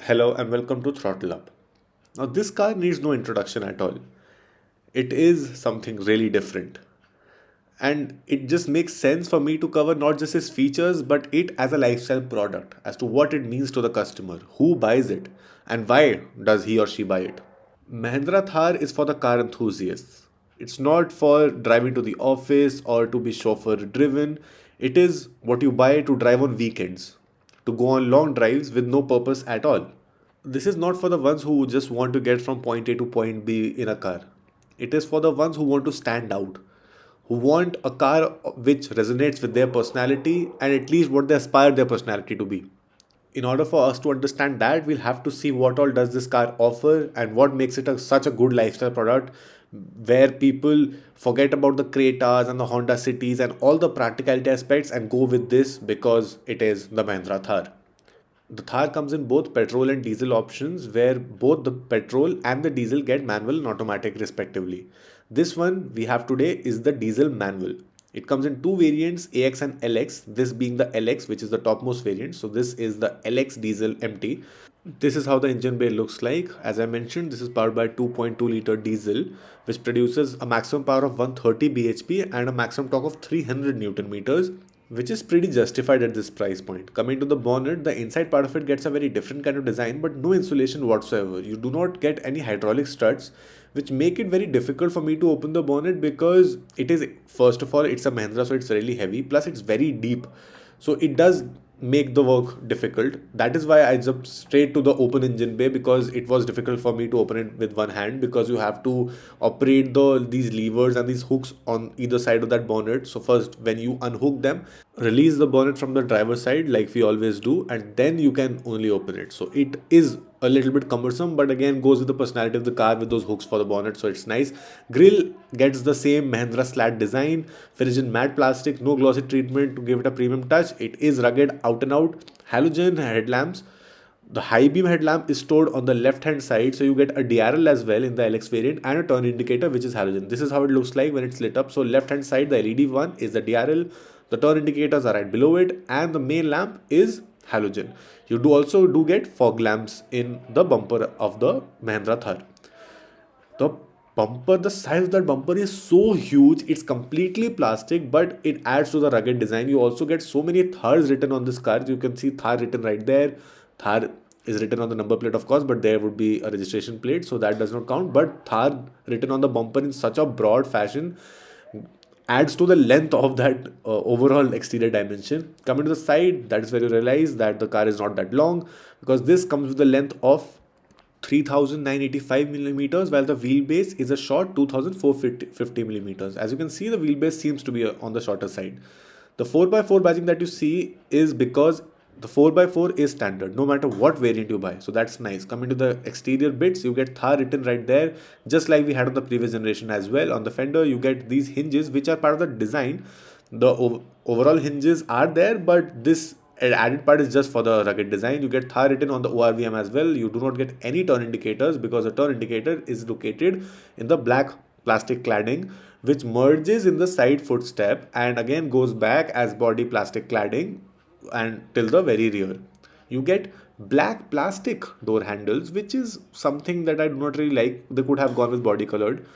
Hello and welcome to Throttle Up. Now, this car needs no introduction at all. It is something really different. And it just makes sense for me to cover not just its features, but it as a lifestyle product, as to what it means to the customer, who buys it, and why does he or she buy it. Mahindra Thar is for the car enthusiasts. It's not for driving to the office or to be chauffeur driven. It is what you buy to drive on weekends, to go on long drives with no purpose at all. This is not for the ones who just want to get from point A to point B in a car. It is for the ones who want to stand out, who want a car which resonates with their personality and at least what they aspire their personality to be. In order for us to understand that, we'll have to see what all does this car offer and what makes it such a good lifestyle product where people forget about the Cretas and the Honda Cities and all the practicality aspects and go with this because it is the Mahindra Thar. The Thar comes in both petrol and diesel options, where both the petrol and the diesel get manual and automatic respectively. This one we have today is the diesel manual. It comes in two variants, AX and LX, this being the LX, which is the topmost variant. So this is the LX diesel MT. This is how the engine bay looks like. As I mentioned, this is powered by 2.2 liter diesel, which produces a maximum power of 130 bhp and a maximum torque of 300 newton meters, which is pretty justified at this price point. Coming to the bonnet, the inside part of it gets a very different kind of design, but no insulation whatsoever. You do not get any hydraulic struts, which make it very difficult for me to open the bonnet because it is, first of all, it's a Mahindra, so it's really heavy, plus it's very deep. So it does make the work difficult. That is why I jumped straight to the open engine bay, because it was difficult for me to open it with one hand, because you have to operate these levers and these hooks on either side of that bonnet. So first, when you unhook them, release the bonnet from the driver's side like we always do, and then you can only open it. So it is a little bit cumbersome, but again goes with the personality of the car with those hooks for the bonnet, so it's nice. Grill gets the same Mahindra slat design, finished in matte plastic, no glossy treatment to give it a premium touch. It is rugged out and out. Halogen headlamps. The high beam headlamp is stored on the left hand side, so you get a DRL as well in the LX variant and a turn indicator which is halogen. This is how it looks like when it's lit up. So left hand side, the LED one is the DRL, the turn indicators are right below it, and the main lamp is halogen. You do also get fog lamps in the bumper of the Mahindra Thar. The bumper, the size of that bumper is so huge, it's completely plastic, but it adds to the rugged design. You also get so many Thars written on this car. You can see Thar written right there. Thar is written on the number plate, of course, but there would be a registration plate, so that does not count. But Thar written on the bumper in such a broad fashion adds to the length of that overall exterior dimension. Coming to the side, that is where you realize that the car is not that long, because this comes with the length of 3985 millimeters, while the wheelbase is a short 2450 millimeters. As you can see, the wheelbase seems to be on the shorter side. The 4x4 badging that you see is because the 4x4 is standard no matter what variant you buy, so that's nice. Coming to the exterior bits, you get Thar written right there, just like we had on the previous generation as well. On the fender, you get these hinges which are part of the design. The overall hinges are there, but this added part is just for the rugged design. You get Thar written on the ORVM as well. You do not get any turn indicators because the turn indicator is located in the black plastic cladding, which merges in the side footstep and again goes back as body plastic cladding and till the very rear. You get black plastic door handles, which is something that I do not really like. They could have gone with body colored.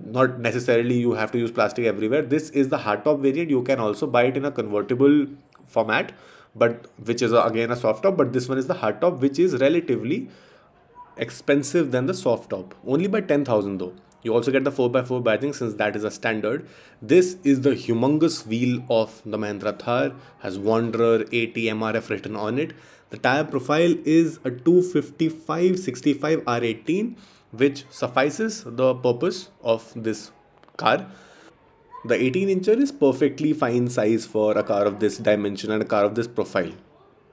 Not necessarily you have to use plastic everywhere. This is the hardtop variant. You can also buy it in a convertible format, but which is again a soft top. But this one is the hardtop, which is relatively expensive than the soft top, only by 10,000 though. You also get the 4x4 badging since that is a standard. This is the humongous wheel of the Mahindra Thar, has Wanderer 80 MRF written on it. The tire profile is a 255/65 R18, which suffices the purpose of this car. The 18-incher is perfectly fine size for a car of this dimension and a car of this profile.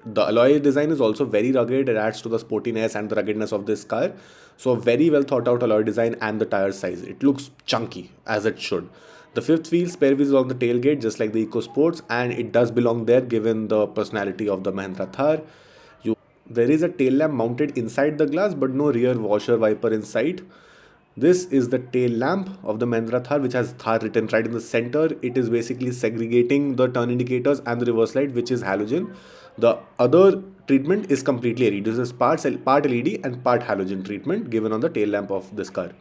The alloy design is also very rugged. It adds to the sportiness and the ruggedness of this car. So very well thought out alloy design, and the tire size. It looks chunky as it should. The fifth wheel, spare wheel is on the tailgate just like the EcoSports, and it does belong there given the personality of the Mahindra Thar. There is a tail lamp mounted inside the glass, but no rear washer wiper in sight. This is the tail lamp of the Mahindra Thar, which has Thar written right in the center. It is basically segregating the turn indicators and the reverse light, which is halogen. The other treatment is completely LED. This is part LED and part halogen treatment given on the tail lamp of this car.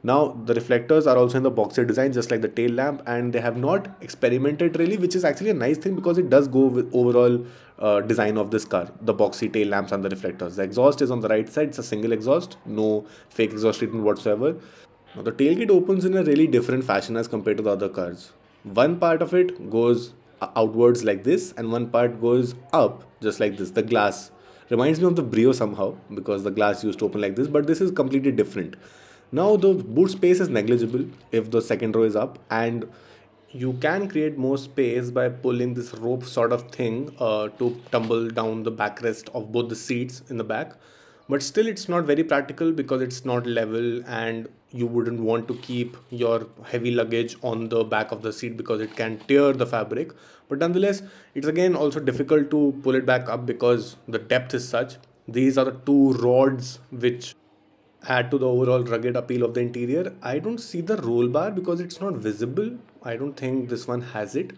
Now the reflectors are also in the boxy design just like the tail lamp, and they have not experimented really, which is actually a nice thing because it does go with overall design of this car, the boxy tail lamps and the reflectors. The exhaust is on the right side, it's a single exhaust, no fake exhaust treatment whatsoever. Now the tailgate opens in a really different fashion as compared to the other cars. One part of it goes outwards like this, and one part goes up just like this. The glass reminds me of the Brio somehow because the glass used to open like this, but this is completely different. Now the boot space is negligible if the second row is up, and you can create more space by pulling this rope sort of thing to tumble down the backrest of both the seats in the back. But still, it's not very practical because it's not level, and you wouldn't want to keep your heavy luggage on the back of the seat because it can tear the fabric. But nonetheless, it's again also difficult to pull it back up because the depth is such. These are the two rods which add to the overall rugged appeal of the interior. I don't see the roll bar because it's not visible. I don't think this one has it.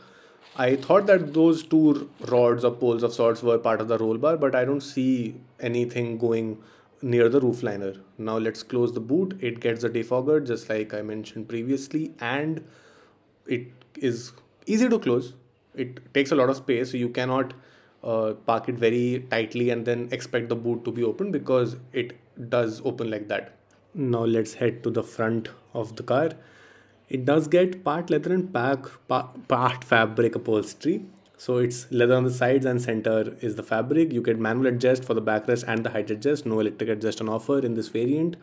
I thought that those two rods or poles of sorts were part of the roll bar, but I don't see anything going near the roof liner. Now let's close the boot. It gets a defogger just like I mentioned previously, and it is easy to close. It takes a lot of space, so you cannot park it very tightly and then expect the boot to be open because it does open like that. Now let's head to the front of the car. It does get part leather and part fabric upholstery. So it's leather on the sides and center is the fabric. You get manual adjust for the backrest and the height adjust. No electric adjust on offer in this variant.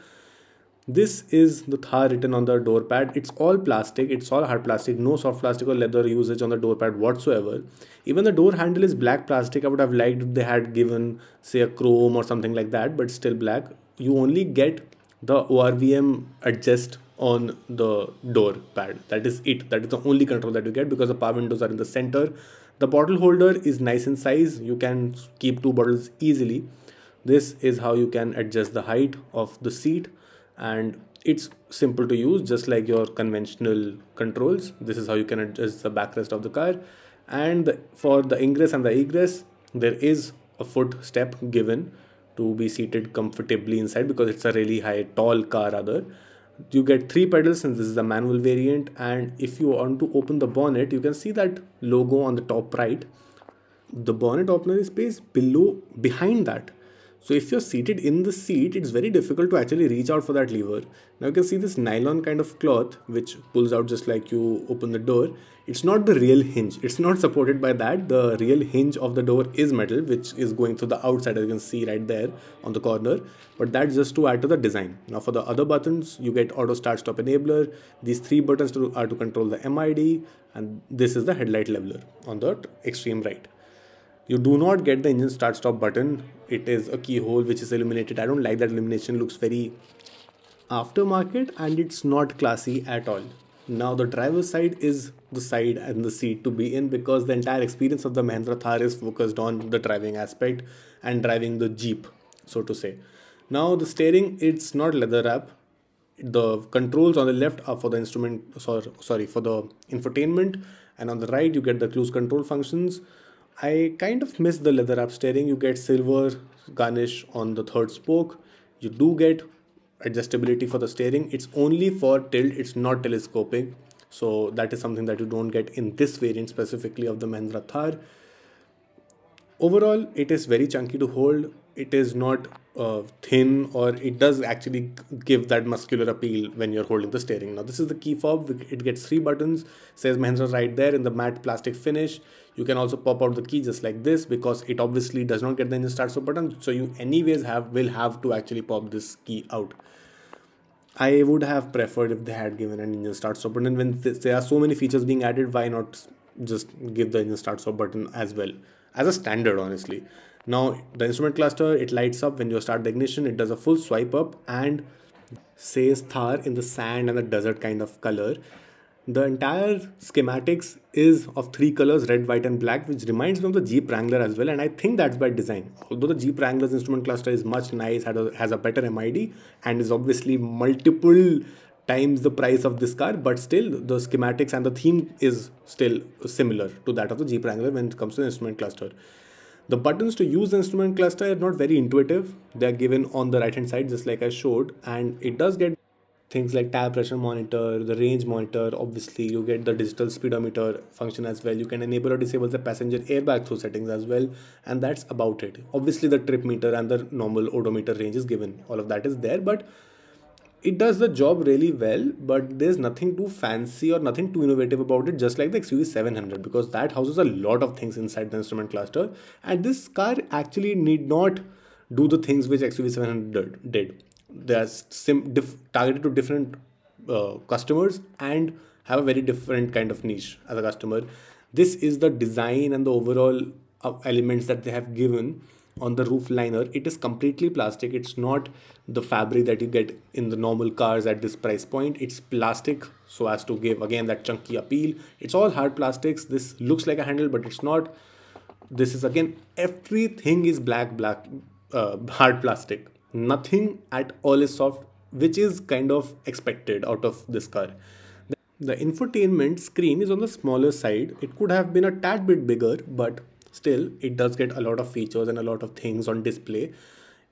This is the Thar written on the door pad. It's all plastic, it's all hard plastic, no soft plastic or leather usage on the door pad whatsoever. Even the door handle is black plastic. I would have liked if they had given, say, a chrome or something like that, but still black. You only get the ORVM adjust on the door pad. That is it. That is the only control that you get because the power windows are in the center. The bottle holder is nice in size. You can keep two bottles easily. This is how you can adjust the height of the seat, and it's simple to use just like your conventional controls. This is how you can adjust the backrest of the car, and for the ingress and the egress there is a foot step given to be seated comfortably inside because it's a really high tall car rather. You get three pedals since this is a manual variant, and if you want to open the bonnet you can see that logo on the top right. The bonnet opener is placed behind that. So if you're seated in the seat, it's very difficult to actually reach out for that lever. Now you can see this nylon kind of cloth which pulls out just like you open the door. It's not the real hinge. It's not supported by that. The real hinge of the door is metal, which is going through the outside, as you can see right there on the corner. But that's just to add to the design. Now for the other buttons, you get auto start stop enabler. These three buttons are to control the MID, and this is the headlight leveler on the extreme right. You do not get the engine start stop button. It is a keyhole which is illuminated. I don't like that illumination, looks very aftermarket and it's not classy at all. Now the driver's side is the side and the seat to be in because the entire experience of the Mahindra Thar is focused on the driving aspect and driving the Jeep, so to say. Now the steering, it's not leather wrap. The controls on the left are for the for the infotainment, and on the right you get the cruise control functions. I kind of miss the leather wrap steering. You get silver garnish on the third spoke. You do get adjustability for the steering. It's only for tilt, it's not telescopic. So that is something that you don't get in this variant specifically of the Mahindra Thar. Overall, it is very chunky to hold. It is not thin, or it does actually give that muscular appeal when you're holding the steering. Now this is the key fob. It gets three buttons, says Mahindra right there in the matte plastic finish. You can also pop out the key just like this because it obviously does not get the engine start stop button, so you anyways will have to actually pop this key out. I would have preferred if they had given an engine start stop button. When there are so many features being added, why not just give the engine start stop button as well as a standard, honestly. Now the instrument cluster, it lights up when you start the ignition. It does a full swipe up and says Thar in the sand and the desert kind of color. The entire schematics is of three colors, red, white and black, which reminds me of the Jeep Wrangler as well, and I think that's by design. Although the Jeep Wrangler's instrument cluster is much nice, has a better MID and is obviously multiple times the price of this car, but still the schematics and the theme is still similar to that of the Jeep Wrangler when it comes to the instrument cluster. The buttons to use the instrument cluster are not very intuitive. They are given on the right hand side, just like I showed, and it does get things like tire pressure monitor, the range monitor. Obviously, you get the digital speedometer function as well. You can enable or disable the passenger airbag through settings as well, and that's about it. Obviously, the trip meter and the normal odometer range is given. All of that is there, but it does the job really well, but there's nothing too fancy or nothing too innovative about it, just like the XUV 700, because that houses a lot of things inside the instrument cluster, and this car actually need not do the things which XUV 700 did. They are targeted to different customers and have a very different kind of niche as a customer. This is the design and the overall elements that they have given on the roof liner. It is completely plastic. It's not the fabric that you get in the normal cars at this price point. It's plastic so as to give again that chunky appeal. It's all hard plastics. This looks like a handle, but it's not. This is again, everything is black hard plastic. Nothing at all is soft, which is kind of expected out of this car. The infotainment screen is on the smaller side. It could have been a tad bit bigger, but still, it does get a lot of features and a lot of things on display.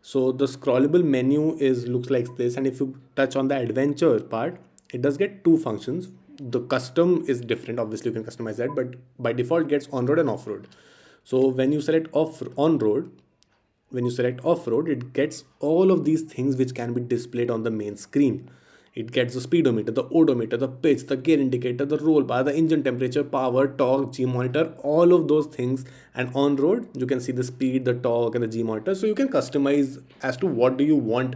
So the scrollable menu is looks like this, and if you touch on the adventure part, it does get two functions. The custom is different. Obviously, you can customize that, but by default gets on road and off road. So when you select off on road, when you select off-road, it gets all of these things which can be displayed on the main screen. It gets the speedometer, the odometer, the pitch, the gear indicator, the roll bar, the engine temperature, power, torque, G monitor, all of those things. And on road, you can see the speed, the torque, and the G monitor. So you can customize as to what do you want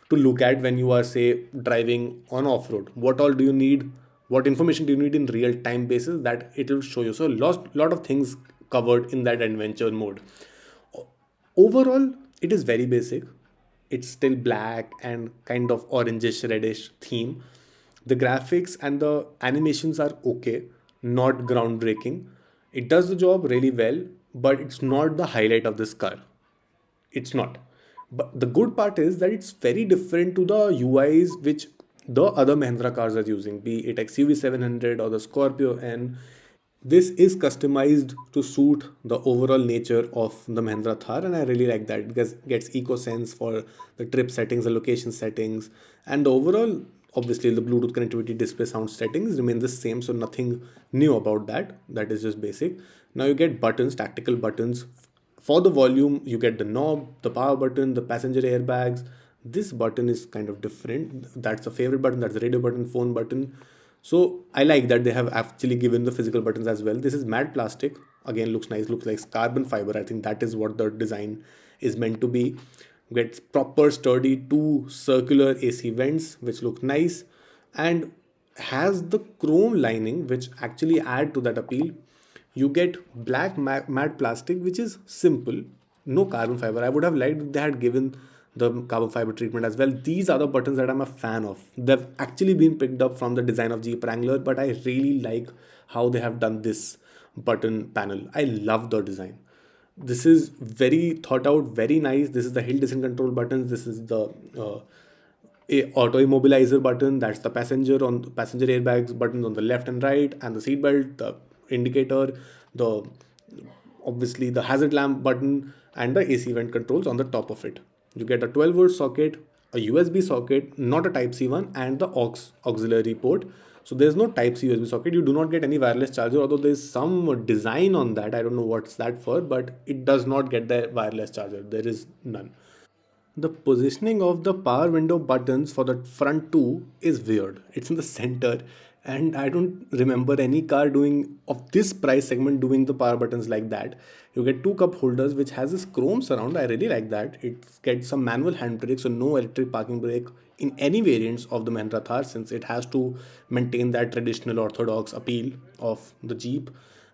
to look at when you are, say, driving on off-road. What all do you need? What information do you need in real time basis that it will show you? So lot of things covered in that adventure mode. Overall, it is very basic. It's still black and kind of orangish reddish theme. The graphics and the animations are okay, not groundbreaking. It does the job really well, but it's not the highlight of this car. It's not. But the good part is that it's very different to the UIs which the other Mahindra cars are using, be it XUV 700 or the Scorpio N. This is customized to suit the overall nature of the Mahindra Thar, and I really like that. It gets eco sense for the trip settings, the location settings, and the overall, obviously, the Bluetooth connectivity display sound settings remain the same, so nothing new about that. That is just basic. Now you get buttons, tactical buttons. For the volume, you get the knob, the power button, the passenger airbags. This button is kind of different. That's the favorite button, that's the radio button, phone button. So I like that they have actually given the physical buttons as well. This is matte plastic. Again, looks nice, looks like carbon fiber. I think that is what the design is meant to be. Gets proper sturdy two circular AC vents, which look nice, and has the chrome lining, which actually add to that appeal. You get black matte plastic, which is simple, no carbon fiber. I would have liked if they had given the carbon fiber treatment as well. These are the buttons that I'm a fan of. They've actually been picked up from the design of Jeep Wrangler, but I really like how they have done this button panel. I love the design. This is very thought out, very nice. This is the hill descent control buttons. This is the auto immobilizer button. That's the passenger airbags buttons on the left and right, and the seat belt, the indicator, the obviously the hazard lamp button, and the AC vent controls on the top of it. You get a 12-volt socket, a USB socket, not a Type C one, and the auxiliary port. So there's no Type C USB socket. You do not get any wireless charger, although there's some design on that. I don't know what's that for, but it does not get the wireless charger. There is none. The positioning of the power window buttons for the front two is weird. It's in the center, and I don't remember any car doing of this price segment doing the power buttons like that. You get two cup holders which has this chrome surround. I really like that. It gets some manual handbrake, so no electric parking brake in any variants of the Mahindra Thar, since it has to maintain that traditional orthodox appeal of the Jeep.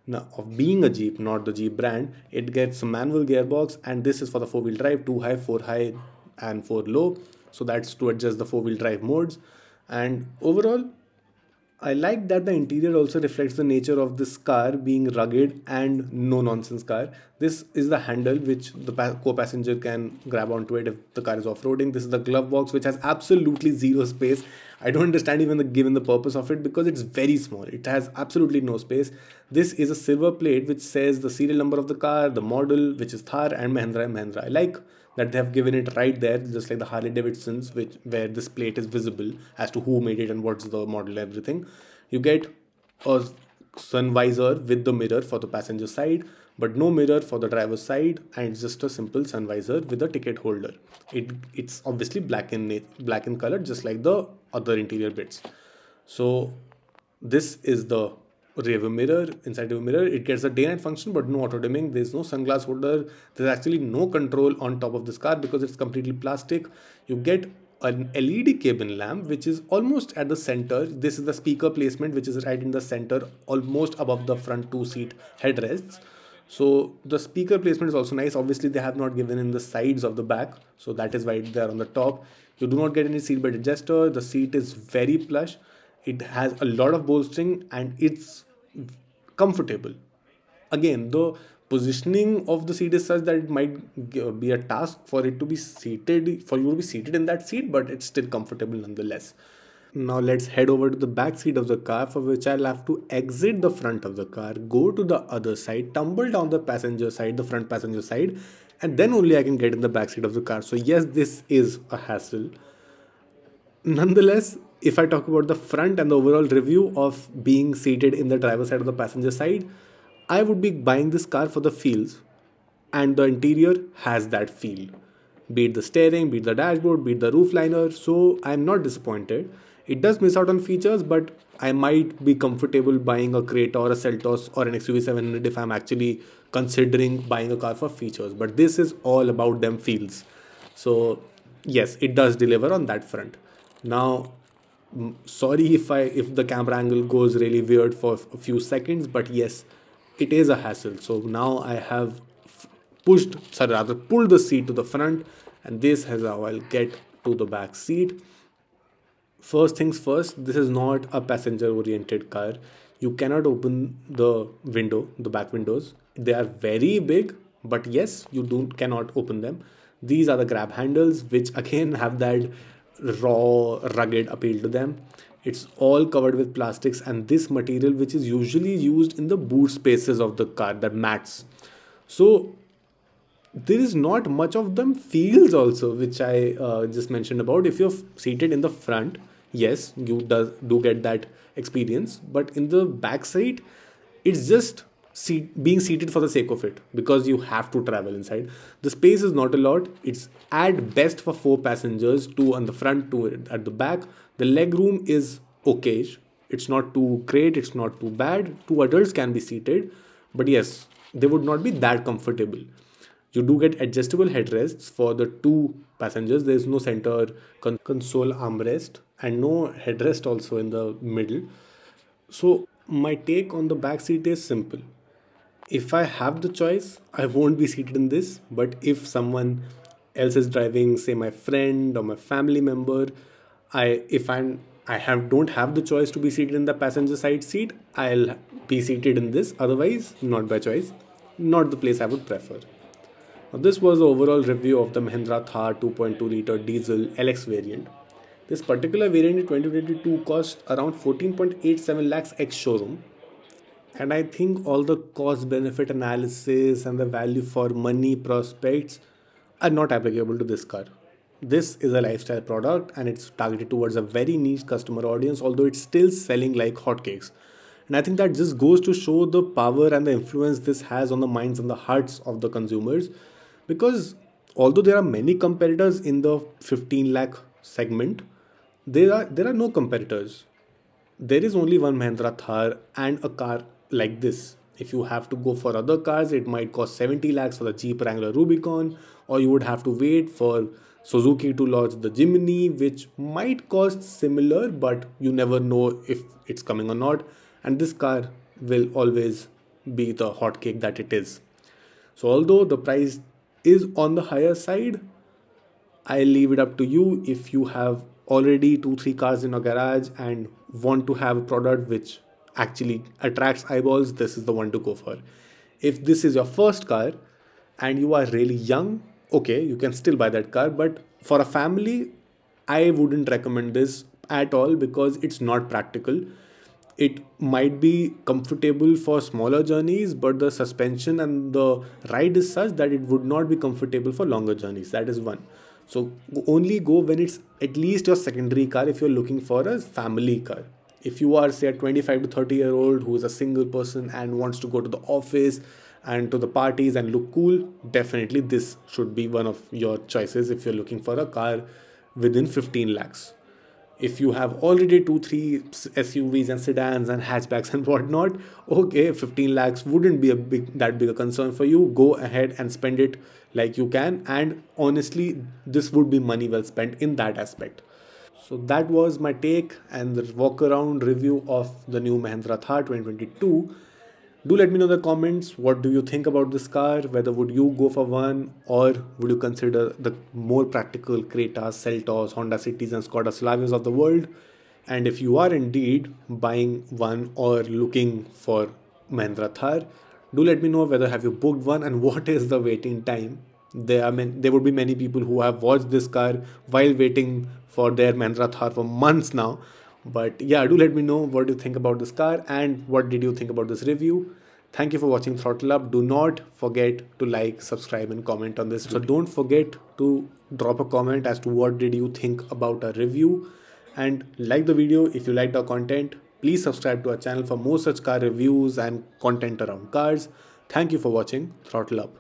Now, of being a Jeep, not the Jeep brand. It gets a manual gearbox, and this is for the four-wheel drive, 2 high, 4 high, and 4 low. So that's to adjust the four-wheel drive modes. And overall, I like that the interior also reflects the nature of this car being rugged and no nonsense car. This is the handle which the co-passenger can grab onto it if the car is off-roading. This is the glove box which has absolutely zero space. I don't understand even the given the purpose of it because it's very small. It has absolutely no space. This is a silver plate which says the serial number of the car, the model which is Thar and Mahindra and Mahindra. I like that they have given it right there, just like the Harley Davidsons, which where this plate is visible as to who made it and what's the model, everything. You get a sun visor with the mirror for the passenger side, but no mirror for the driver's side, and it's just a simple sun visor with a ticket holder. It's obviously black in color, just like the other interior bits. So this is the rear view mirror. Inside the mirror, it gets a day night function, but no auto dimming. There's no sunglass holder. There's actually no control on top of this car because it's completely plastic. You get an LED cabin lamp, which is almost at the center. This is the speaker placement, which is right in the center, almost above the front two seat headrests. So the speaker placement is also nice. Obviously, they have not given in the sides of the back, so that is why they're on the top. You do not get any seat belt adjuster. The seat is very plush. It has a lot of bolstering and it's comfortable. Again, the positioning of the seat is such that it might be a task for it to be seated, for you to be seated in that seat, but it's still comfortable nonetheless. Now let's head over to the back seat of the car, for which I'll have to exit the front of the car, go to the other side, tumble down the passenger side, the front passenger side, and then only I can get in the back seat of the car. So yes, this is a hassle. Nonetheless, if I talk about the front and the overall review of being seated in the driver's side or the passenger side, I would be buying this car for the feels, and the interior has that feel. Be it the steering, be it the dashboard, be it the roof liner, so I'm not disappointed. It does miss out on features, but I might be comfortable buying a Creta or a Seltos or an XUV 700 if I'm actually considering buying a car for features. But this is all about them feels. So yes, it does deliver on that front. Now, sorry if the camera angle goes really weird for a few seconds, but yes, it is a hassle. So now I have pulled the seat to the front, and this is how I'll get to the back seat. First things first, this is not a passenger oriented car. You cannot open the window, the back windows. They are very big, but yes, you do cannot open them. These are the grab handles, which again have that raw, rugged appeal to them. It's all covered with plastics and this material, which is usually used in the boot spaces of the car, the mats. So there is not much of them feels also, which I just mentioned about. If you're seated in the front, yes, you do get that experience, but in the back seat, it's just being seated for the sake of it because you have to travel inside. The space is not a lot. It's at best for four passengers, two on the front, two at the back. The leg room is okay. It's not too great, it's not too bad. Two adults can be seated, but yes, they would not be that comfortable. You do get adjustable headrests for the two passengers. There is no center console armrest and no headrest also in the middle. So my take on the back seat is simple. If I have the choice, I won't be seated in this. But if someone else is driving, say my friend or my family member, I have don't have the choice to be seated in the passenger side seat, I'll be seated in this. Otherwise, not by choice, not the place I would prefer. Now, this was the overall review of the Mahindra Thar 2.2 liter diesel LX variant. This particular variant in 2022 cost around 14.87 lakhs ex showroom, and I think all the cost benefit analysis and the value for money prospects are not applicable to this car. This is a lifestyle product and it's targeted towards a very niche customer audience, although it's still selling like hotcakes. And I think that just goes to show the power and the influence this has on the minds and the hearts of the consumers. Because although there are many competitors in the 15 lakh segment, there are no competitors. There is only one Mahindra Thar and a car like this. If you have to go for other cars, it might cost 70 lakhs for the Jeep Wrangler Rubicon, or you would have to wait for Suzuki to launch the Jimny, which might cost similar, but you never know if it's coming or not. And this car will always be the hotcake that it is. So, although the price is on the higher side, I leave it up to you if you have already 2 3 cars in a garage and want to have a product which actually attracts eyeballs, this is the one to go for. If this is your first car and you are really young, okay, you can still buy that car, but for a family, I wouldn't recommend this at all because it's not practical. It might be comfortable for smaller journeys, but the suspension and the ride is such that it would not be comfortable for longer journeys. That is one. So only go when it's at least your secondary car if you're looking for a family car. If you are say a 25 to 30-year-old who is a single person and wants to go to the office and to the parties and look cool, definitely this should be one of your choices if you're looking for a car within 15 lakhs. If you have already 2 3 SUVs and sedans and hatchbacks and whatnot, okay, 15 lakhs wouldn't be a big a concern for you. Go ahead and spend it like you can, and honestly, this would be money well spent in that aspect. So that was my take and the walk around review of the new Mahindra Thar 2022. Do let me know in the comments what do you think about this car, whether would you go for one or would you consider the more practical Cretas, Seltos, Honda Cities and Skoda Slavias of the world. And if you are indeed buying one or looking for Mahindra Thar, do let me know whether have you booked one and what is the waiting time. There would be many people who have watched this car while waiting for their Mahindra Thar for months now. But yeah, do let me know what you think about this car and what did you think about this review. Thank you for watching Throttle Up. Do not forget to like, subscribe and comment on this. So don't forget to drop a comment as to what did you think about our review, and like the video if you liked our content. Please subscribe to our channel for more such car reviews and content around cars. Thank you for watching Throttle Up.